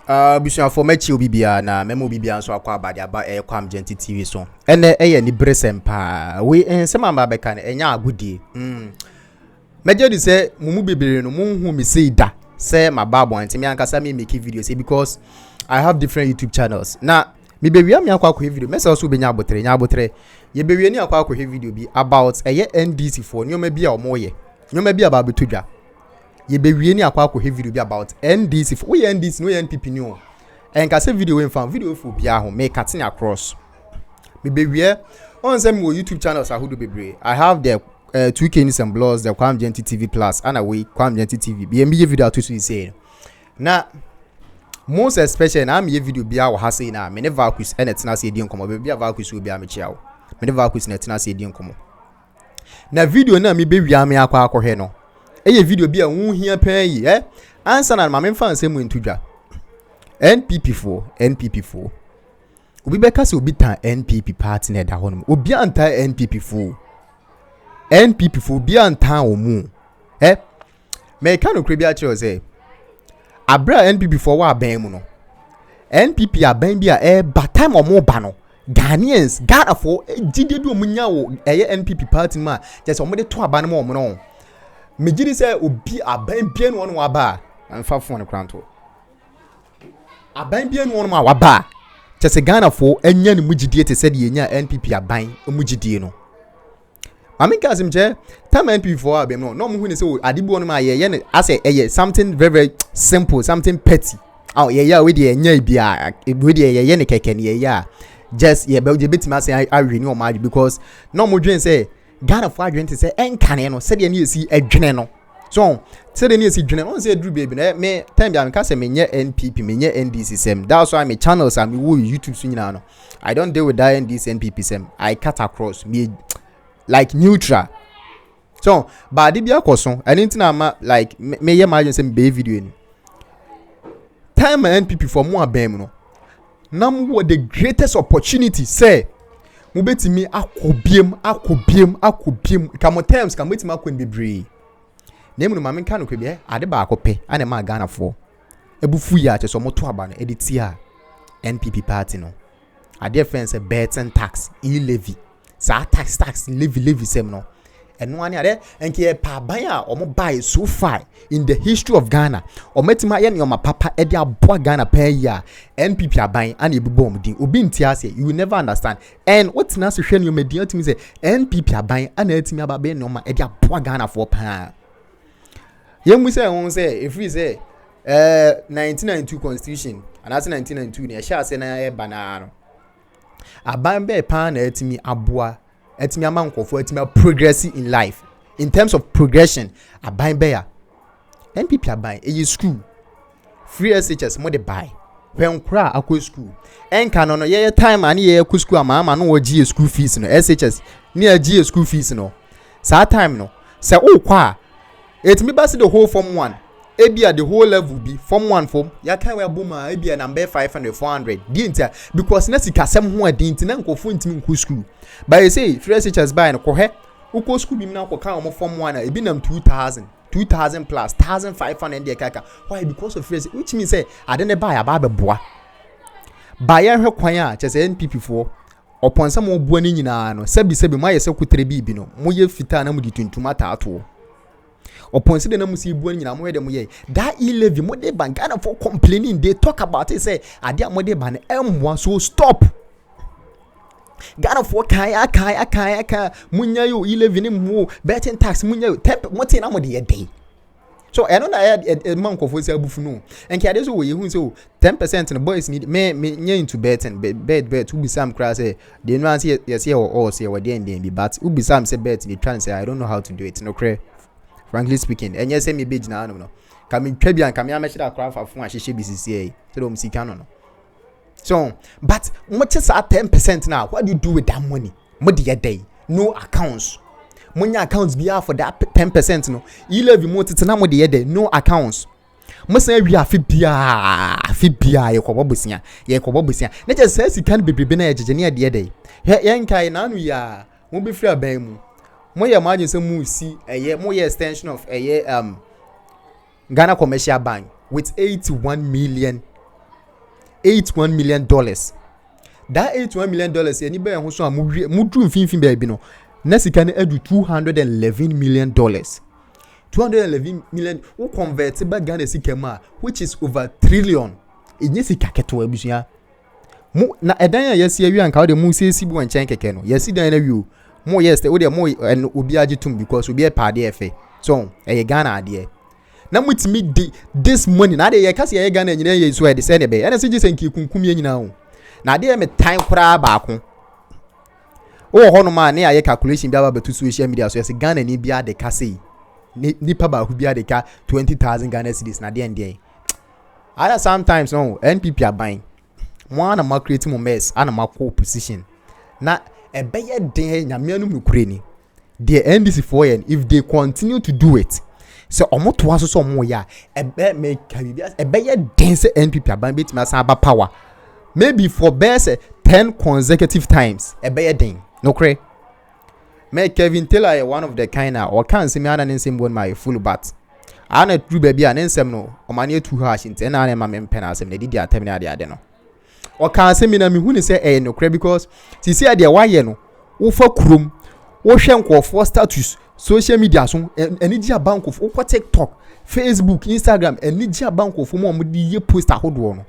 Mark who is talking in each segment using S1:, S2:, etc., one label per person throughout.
S1: Bishan for mechi obibia na memo bibia so akwa abade aba kwam Gentle TV so ene ni bresem pa we ensema ma beka na enya agudie meje di say mumu bibire no munhu mi say da say my babo anti me ankasa me make video say because I have different YouTube channels na me be wia me akwa video me say also be nya abotre ye be wi ni akwa video bi about NDC for nyoma bi a omoye nyoma bi aba betodwa ye be wie ni akwa video bi about NDC for we NDC no NPP ni o enka say video we fan video for bia ho me cutting across me be wie on say me YouTube channels ahudo bebre I have the 2K news and blogs the Kwam Gentle TV plus and away Kwam Gentle TV be me video to say na most especially na me video bia wo ha say na me never quiz and etina say di nkomo be bia vacuous wo bia me chia wo me never quiz na etina say di nkomo na video na me be wi ame akwa akohwe no eye video bia wu hia pan yi answer na ma me fan say mu ntudwa NPP4 obi be ka say obi tan NPP party na da hono obi anta NPP4 bi anta omu me ka no kre bia kire say abra NPP4 wa ban mu no NPP aban bi a ba time omo ba no Ghanaians Ghana for jide du omunya wo NPP party ma just omo de to aban mo omo no me gidi say obi aban bia no wa ba amfa fon kranto aban bia no wa ba just Ghana for enya ne mugidie te say de enya NPP aban mugidie no Aminka simche time NPP4 abem no mo hu ne say adibo no ma ye ne ase something very very simple something petty ye we de enya bia we de ye ne keke ne ye just ye be betima say I renew my because no mo dwen say Ghana for adwen say enkane no say de ne esi adwene no so say de ne esi dwene no say dru baby na me time bia me ka say me nye NPP me nye NDC sem that's why me channels am wo YouTube so nyina no I don't deal with that NDC NPP sem I cut across me like neutral so but the bia koso anything am like me ye ma say be video ni time NPP for mo abem no nam wo the greatest opportunity say mo betimi akobiem kamo times kamo betimi akon bebre na mu ma me kan no kwebie ade ba akope ane ma Ghana for ebufu ya che so mo to aba no editia NPP party no ade fence betting tax Levy sa tax levy sem no eno ane ade enke pa ban a omo buy so far in the history of Ghana ometima ye ne oma papa e de aboa Ghana pa ya NPP aban ane ebubo omdin obi ntiase you will never understand and what na so hwe ne omedin atimi say NPP aban ane atimi ababe ne oma e de aboa Ghana for pa yemu say won say if we say 1992 constitution and that's 1992 ne sha say na e banano aban be pa na atimi aboa atimi amankofo atimi progress in life in terms of progression aban be ya NPP aban e school free SHS mo de buy when kra akọ school enka no ye time ani ye akọ school ama no wo gi school fees no SHS ni agi school fees no sa time no say o kwa etimi ba se the whole form 1 ebia the whole level be form 1 form ya kan we aboma ebia number 500 400 dinta because na sika sem ho adinti na nkofo ntimi nko school but you say free teachers buy no kohe uko school bi na ko kan o form 1 ebi nam 2000 plus 1500 dey kaka why because of free which means say ade ne buy aba beboa buy hwe kwan a che NPP4 upon some obuo ni nyina no sebi mo ayese kutere bi no mo ye fita na mo di tuntum ataato upon say na musi buo nyina mo de mo ye that Levy mo de ban Ghana for complaining they talk about it say ade mo de ban emwa so stop Ghana for kaya munya yo Levy ni mo betting tax munya yo tep mo tin na mo de ye dey so I know that man ko for say abufu no enke ade so we hu so 10% the boys need me nya into betting bet ubi sam cry say they no answer yes here or say we dey be but ubi sam say bet they try and say I don't know how to do it no cray frankly speaking and yes me be na no ka me twa bia ka me amehye da kra fafo a hyehye BCCA so do musika no so but much is 10% now what do you do with that money mo de day no accounts monya accounts bia for that 10% no Levy mo tete na mo de day no accounts mo say wi afi bia ye kobo bosia na je say sika no bebrebe na yejeje ne de day ye nkai na anu ya mo be free aban mu mo ye imagine say mu si mo ye extension of Ghana Commercial Bank with 81 million $81 million. That $81 million, anybody who saw Mudru Fin baby no, Nessican edu $211 million. 211 million who converted back Ghana Sikema, which is over trillion. In Yesika Keto Ebusia. Na edanya yes ye and the mu say sibu and chenkeke no. Yes dan you. More yes the more and obi agitum because obi e pade efe. So e Ghana ade. Na mutimi this money na de ye kase ye Ghana nyina ye so e de se ne be. Na se gise nki kunkum ye nyina ho. Na de me time kura ba ko. O ho no ma na ye calculation bia ba to social media so yes Ghana ni bia de kase. Nipa ba hu bia de ka 20,000 Ghana cedis na de ende. Other sometimes no NPP are buying. One am creating more mess and am position. Na a better day nyamianu mukreni. The NDC for if they continue to do it. So omo to aso so mo ya e be make a better dense NPP are buying bit masaba power. Maybe for best 10 consecutive times a better thing. No cray. Make Kevin Taylor one of the kind or can't see me and same one my full bat. I know true baby and then no or money too harsh in 10 and my penance and they did their terminal the adeno. Or can't say me na me who say eh no cray because see see idea why no for krum or shank for status social media so any bank of over TikTok, Facebook, Instagram and Nigeria bank of more the post a hold one.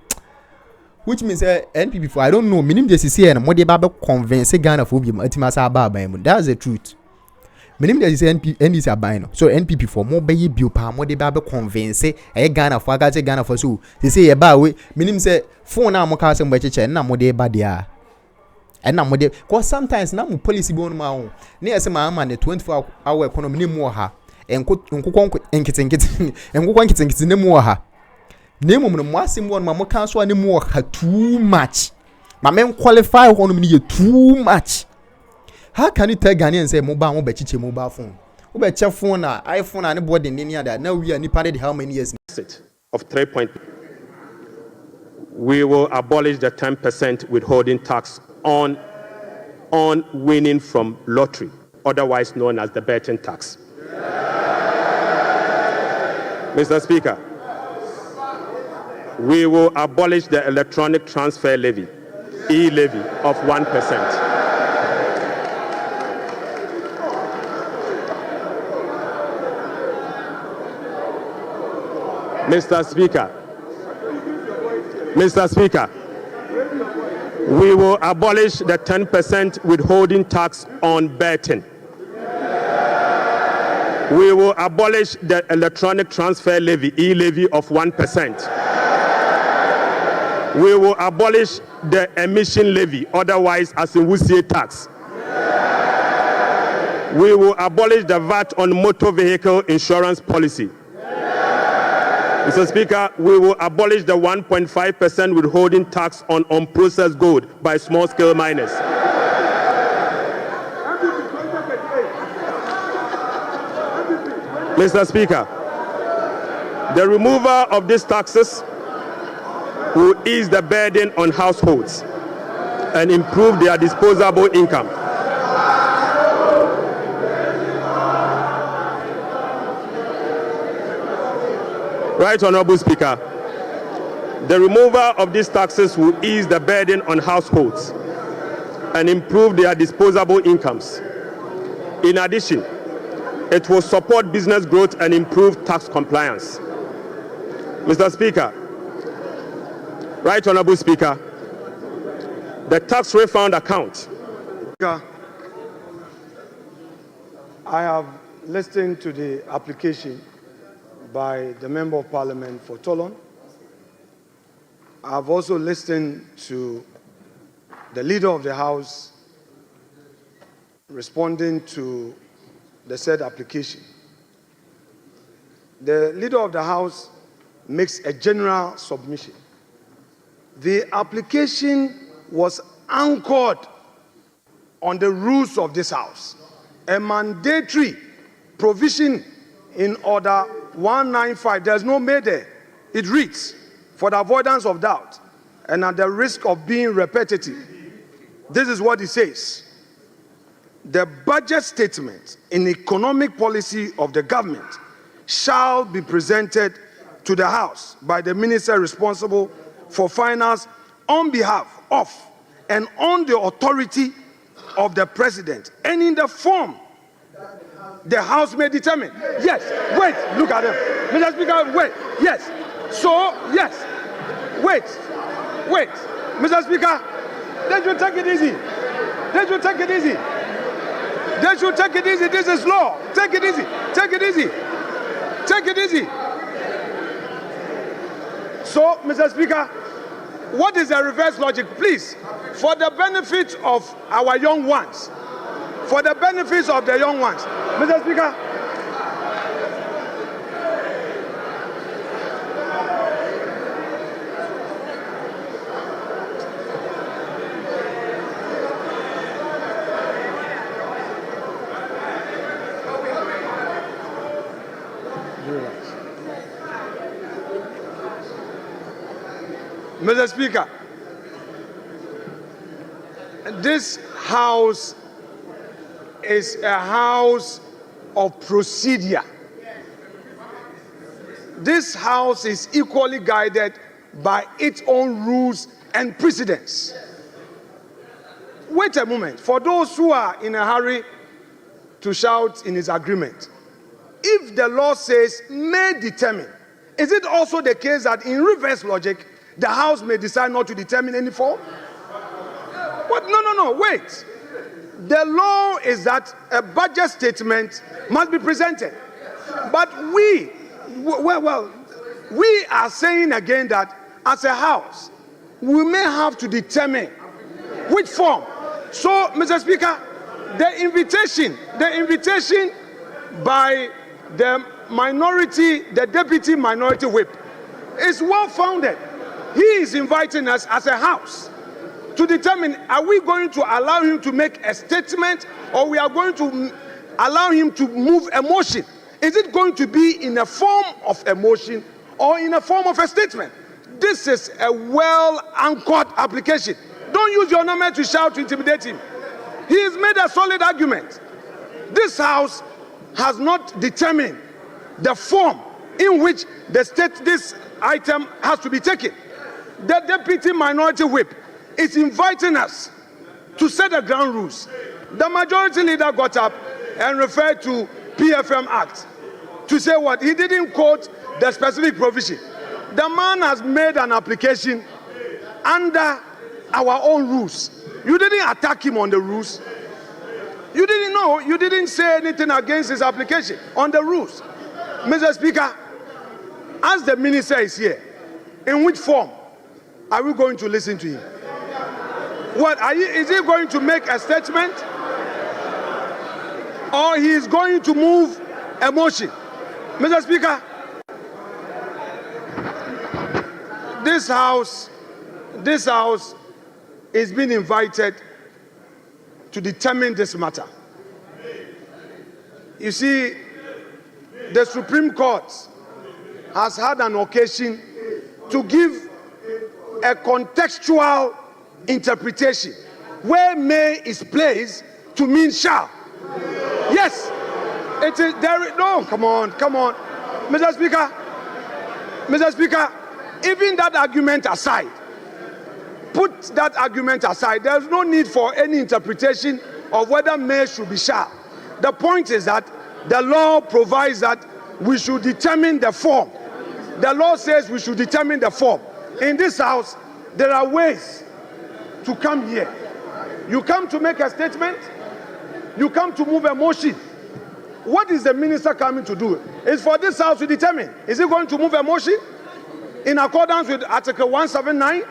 S1: Which means NPP for I don't know minim just see and more the Bible convince Ghana for be ultimasa baba. That's the truth. Minim just say NDC are buying. So NPP for more baby bill pa more the Bible convince Ghana for Ghana for so they say about we minim say phone na mo ka say mo cheche na mo de ba dia. And na mo de cause sometimes na mo policy be on ma own. Na say ma the 24-hour economy ni mo ha. Nkukon nkiti ne mo ha. Name no masim one mama cancel any more too much. My men qualify on me too much. How can you tell Ghanaians say mobile mobile phone? Ube check phone iPhone and anybody in India that now we are nipped how many years
S2: of 3 point. We will abolish the 10% withholding tax on winning from lottery, otherwise known as the betting tax. Mr. Speaker, we will abolish the electronic transfer levy, e-levy, of 1%. Mr. Speaker, we will abolish the 10% withholding tax on betting. We will abolish the electronic transfer levy, e-levy, of 1%. We will abolish the emission levy, otherwise as in Wusie tax. We will abolish the VAT on motor vehicle insurance policy. Mr. Speaker, we will abolish the 1.5% withholding tax on unprocessed gold by small-scale miners. Mr. Speaker, the removal of these taxes will ease the burden on households and improve their disposable income. Right, Honorable Speaker, the removal of these taxes will ease the burden on households and improve their disposable incomes. In addition, it will support business growth and improve tax compliance. Mr. Speaker, Right, Honorable Speaker, the tax refund account.
S3: I have listened to the application by the Member of Parliament for Tolon. I have also listened to the Leader of the House responding to the said application. The Leader of the House makes a general submission. The application was anchored on the rules of this House. A mandatory provision in Order 195, there's no may there. It reads, for the avoidance of doubt and at the risk of being repetitive, this is what it says. The budget statement in economic policy of the government shall be presented to the House by the minister responsible for finance on behalf of and on the authority of the president and in the form the House may determine. Yes, wait, look at them. Mr. Speaker, wait, yes. So, yes, wait. Mr. Speaker, they should take it easy. They should take it easy. They should take it easy. This is law. Take it easy. Take it easy. Take it easy. So, Mr. Speaker, what is the reverse logic? Please, for the benefit of our young ones, for the benefits of the young ones, Mr. Speaker, Mr. Speaker, this House is a house of procedure. This House is equally guided by its own rules and precedents. Wait a moment. For those who are in a hurry to shout in his agreement, if the law says may determine, is it also the case that in reverse logic, the House may decide not to determine any form? What? No, wait. The law is that a budget statement must be presented. But we are saying again that as a House, we may have to determine which form. So, Mr. Speaker, the invitation by the minority, the deputy minority whip, is well founded. He is inviting us as a House to determine, are we going to allow him to make a statement, or we are going to allow him to move a motion? Is it going to be in a form of a motion or in a form of a statement? This is a well-anchored application. Don't use your number to shout to intimidate him. He has made a solid argument. This House has not determined the form in which this item has to be taken. The deputy minority whip is inviting us to set the ground rules. The majority leader got up and referred to PFM Act to say what? He didn't quote the specific provision. The man has made an application under our own rules. You didn't attack him on the rules. You didn't know. You didn't say anything against his application on the rules. Mr. Speaker, as the minister is here, in which form are we going to listen to him? What is he going to make a statement, or he is going to move a motion? Mr. Speaker, this House is being invited to determine this matter. You see, the Supreme Court has had an occasion to give a contextual interpretation where may is placed to mean shall. Yes, it is there. No, come on, Mr. Speaker, even that argument aside, put that argument aside. There's no need for any interpretation of whether may should be shall. The point is that the law provides that we should determine the form. The law says we should determine the form. In this House, there are ways to come here. You come to make a statement, you come to move a motion. What is the minister coming to do? It's for this House to determine. Is he going to move a motion in accordance with Article 179?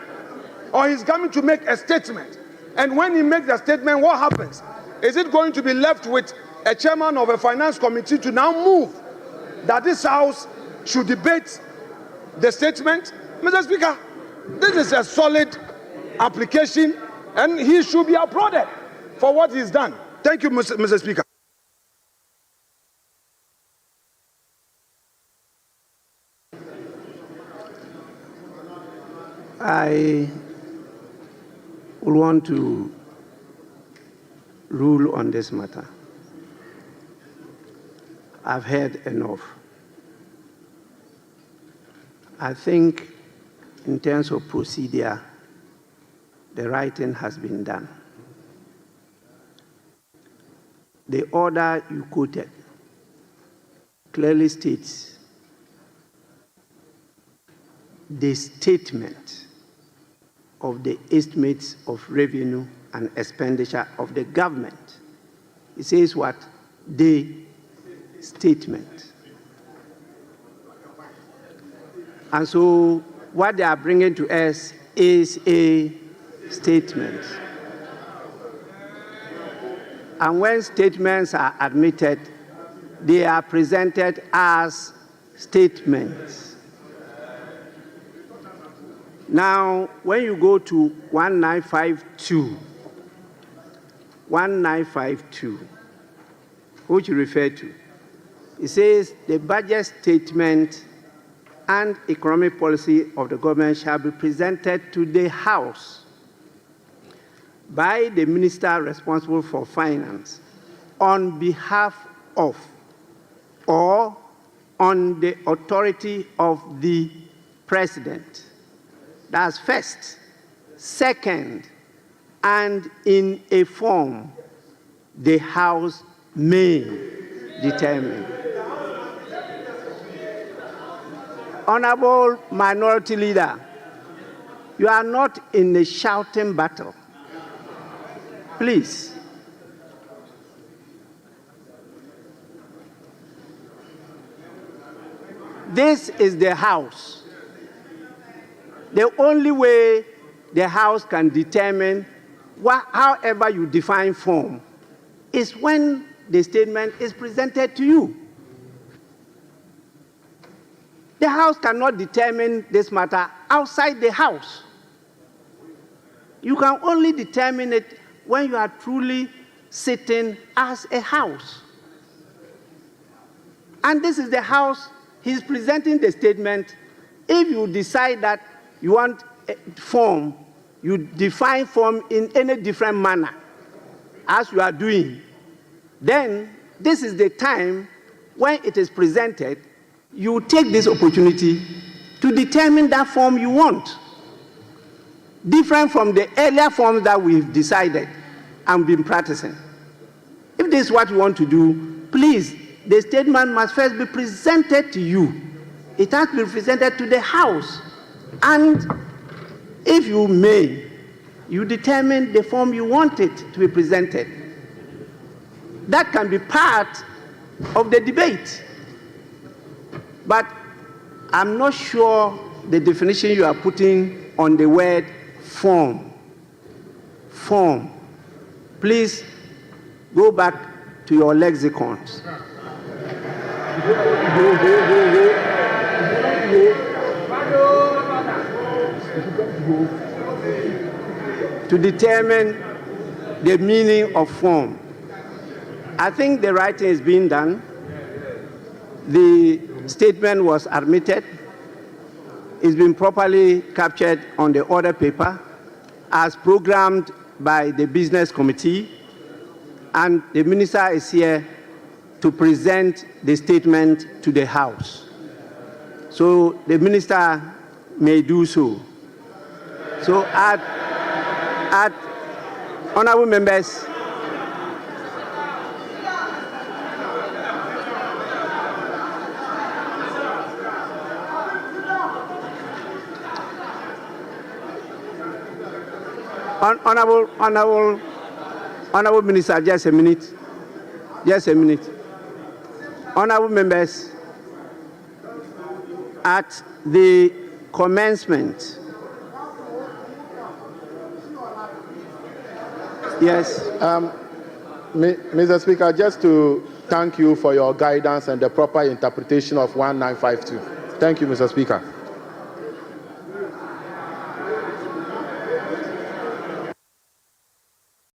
S3: Or he's coming to make a statement? And when he makes a statement, what happens? Is it going to be left with a chairman of a finance committee to now move that this House should debate the statement? Mr. Speaker, this is a solid application, and he should be applauded for what he's done. Thank you, Mr. Speaker.
S4: I would want to rule on this matter. I've heard enough. I think in terms of procedure, the writing has been done. The order you quoted clearly states the statement of the estimates of revenue and expenditure of the government. It says what? The statement. And so what they are bringing to us is a statement. And when statements are admitted, they are presented as statements. Now, when you go to 1952, which you refer to, it says the budget statement and economic policy of the government shall be presented to the House by the minister responsible for finance on behalf of or on the authority of the president. That's first. Second, and in a form the House may determine. Honorable Minority Leader, you are not in a shouting battle. Please. This is the House. The only way the House can determine however you define form is when the statement is presented to you. The House cannot determine this matter outside the House. You can only determine it when you are truly sitting as a House. And this is the House. He's presenting the statement. If you decide that you want a form, you define form in any different manner as you are doing, then this is the time when it is presented, you take this opportunity to determine that form you want, different from the earlier forms that we've decided and been practicing. If this is what you want to do, please, the statement must first be presented to you. It has to be presented to the House. And if you may, you determine the form you want it to be presented. That can be part of the debate. But I'm not sure the definition you are putting on the word form. Form. Please go back to your lexicons. To determine the meaning of form. I think the writing is being done. The statement was admitted. It's been properly captured on the order paper as programmed by the business committee, and the minister is here to present the statement to the House. So the minister may do so. So honorable members, Honorable Minister, just a minute. Honorable members, at the commencement, yes.
S5: Mr. Speaker, just to thank you for your guidance and the proper interpretation of 1952. Thank you, Mr. Speaker.